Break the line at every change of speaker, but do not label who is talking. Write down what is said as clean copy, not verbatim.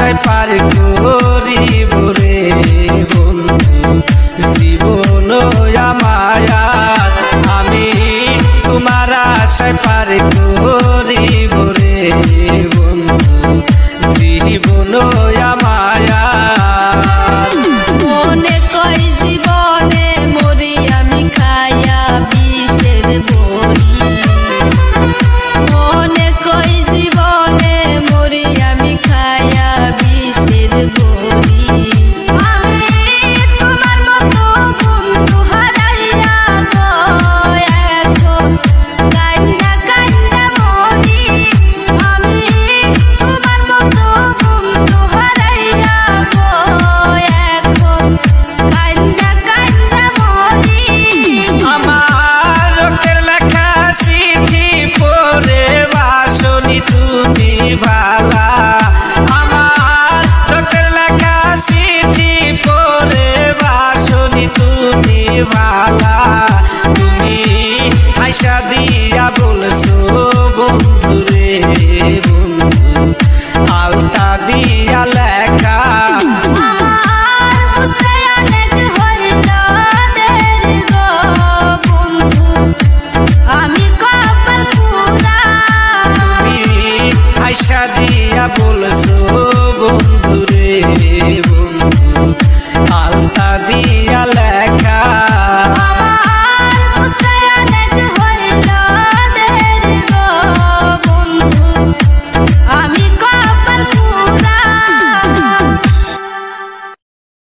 আশায় পার করিব রে বন্ধু জীবন আমায়াত আমি তোমার আশায় পার করিব রে বন্ধু জীবন আমায়াত
মনে কই জীবনে মরি আমি খাইয়া বিষের বড়ি মনে কই জীবনে মরি আমি খাইয়া বিষের বড়ি আমি তোমার মতো বন্ধু হারাইয়া গো এখন কান্না কান্না মরি আমি তোমার মতো বন্ধু হারাইয়া গো এখন কান্না কান্না মরি
আমার রক্তের লেখা চিঠি পড়ে বাসনি তুমি ভালা আমার রক্তের লেখা চিঠি পড়ে বাসনি তুমি ভালা তুমি হাসা দিয়া বলছো বন্ধু রে